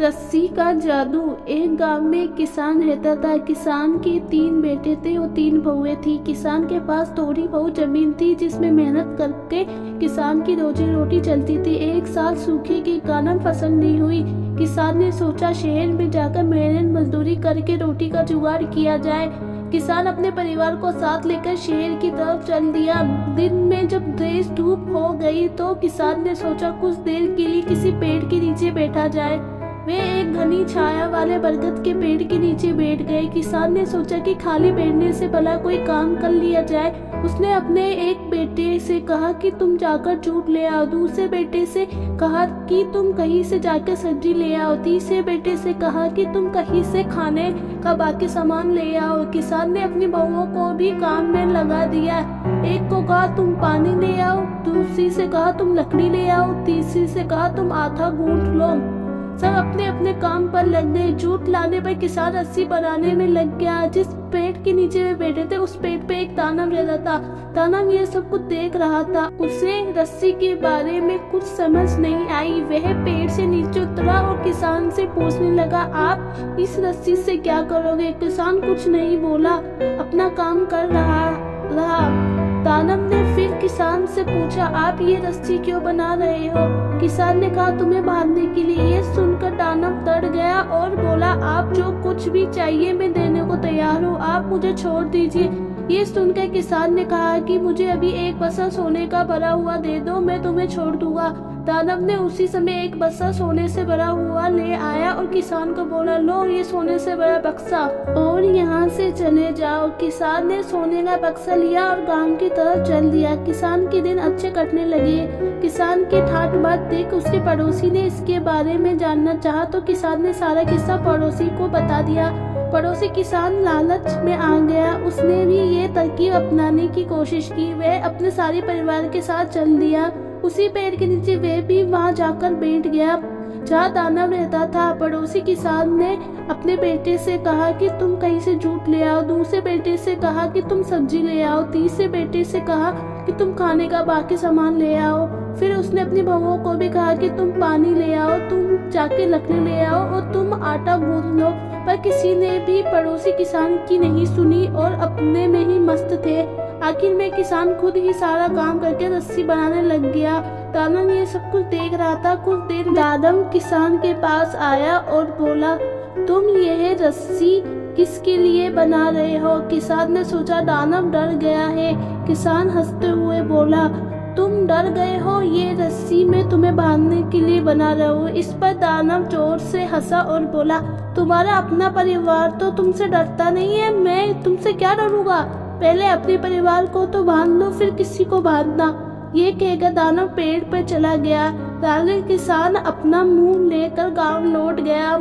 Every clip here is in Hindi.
रस्सी का जादू। एक गांव में एक किसान रहता था। किसान के 3 बेटे थे और 3 बहुएं थी। किसान के पास थोड़ी बहुत जमीन थी जिसमें मेहनत करके किसान की रोजी रोटी चलती थी। एक साल सूखे के कारण फसल नहीं हुई। किसान ने सोचा शहर में जाकर मेहनत मजदूरी करके रोटी का जुगाड़ किया जाए। किसान अपने परिवार को साथ लेकर शहर की तरफ चल दिया। दिन में जब तेज धूप हो गई तो किसान ने सोचा कुछ देर के लिए किसी पेड़ के नीचे बैठा जाए। वे एक घनी छाया वाले बरगद के पेड़ के नीचे बैठ गए। किसान ने सोचा कि खाली बैठने से भला कोई काम कर लिया जाए। उसने अपने एक बेटे से कहा कि तुम जाकर जूट ले आओ। दूसरे बेटे से कहा कि तुम कहीं से जाकर सब्जी ले आओ। तीसरे बेटे से कहा कि तुम कहीं से खाने का बाकी सामान ले आओ। किसान ने अपनी बहुओं को भी काम में लगा दिया। एक को कहा तुम पानी ले आओ, दूसरी से कहा तुम लकड़ी ले आओ, तीसरी से कहा तुम आटा गूंथ लो। सब अपने अपने काम पर लग गए। जूट लाने पर किसान रस्सी बनाने में लग गया। जिस पेड़ के नीचे वे बैठे थे उस पेड़ पे एक दानव रहता था। दानव ये सब कुछ देख रहा था। उसे रस्सी के बारे में कुछ समझ नहीं आई। वह पेड़ से नीचे उतरा और किसान से पूछने लगा, आप इस रस्सी से क्या करोगे? किसान कुछ नहीं बोला, अपना काम कर रहा। दानव ने फिर किसान से पूछा, आप ये रस्सी क्यों बना रहे हो? किसान ने कहा, तुम्हें बांधने के लिए। ये सुनकर दानव डर गया और बोला, आप जो कुछ भी चाहिए मैं देने को तैयार हूँ, आप मुझे छोड़ दीजिए। ये सुनकर किसान ने कहा कि मुझे अभी एक बस्ता सोने का भरा हुआ दे दो, मैं तुम्हें छोड़ दूंगा। दानव ने उसी समय एक बस्ता सोने से भरा हुआ ले आया और किसान को बोला, लो ये सोने से भरा बक्सा और यहाँ से चले जाओ। किसान ने सोने का बक्सा लिया और गांव की तरफ चल दिया। किसान के दिन अच्छे कटने लगे। किसान के ठाट बाट देख उसके पड़ोसी ने इसके बारे में जानना चाहा तो किसान ने सारा किस्सा पड़ोसी को बता दिया। पड़ोसी किसान लालच में आ गया। उसने भी ये तरकीब अपनाने की कोशिश की। वह अपने सारे परिवार के साथ चल दिया। उसी पेड़ के नीचे वह भी वहां जाकर बैठ गया जहाँ दानव रहता था। पड़ोसी किसान ने अपने बेटे से कहा कि तुम कहीं से जूट ले आओ। दूसरे बेटे से कहा कि तुम सब्जी ले आओ। तीसरे बेटे से कहा कि तुम खाने का बाकी सामान ले आओ। फिर उसने अपनी बहुओं को भी कहा कि तुम पानी ले आओ, तुम जाके लकड़ी ले आओ और तुम आटा गूंथ लो। पर किसी ने भी पड़ोसी किसान की नहीं सुनी और अपने में ही मस्त थे। आखिर में किसान खुद ही सारा काम करके रस्सी बनाने लग गया। दानव ये सब कुछ देख रहा था। कुछ देर दानव किसान के पास आया और बोला, तुम यह रस्सी किसके लिए बना रहे हो? किसान ने सोचा दानव डर गया है। किसान हंसते हुए बोला, तुम डर गए हो, ये रस्सी मैं तुम्हें बांधने के लिए बना रहा हूँ। इस पर दानव जोर से हंसा और बोला, तुम्हारा अपना परिवार तो तुमसे डरता नहीं है, मैं तुमसे क्या डरूंगा? पहले अपने परिवार को तो बांध लो, फिर किसी को बांधना। ये कहकर दानव पेड़ पर चला गया। राजा किसान अपना मुंह लेकर गांव लौट गया।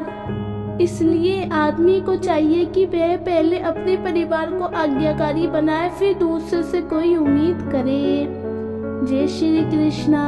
इसलिए आदमी को चाहिए कि वह पहले अपने परिवार को आज्ञाकारी बनाए, फिर दूसरे से कोई उम्मीद करे। जय श्री कृष्णा।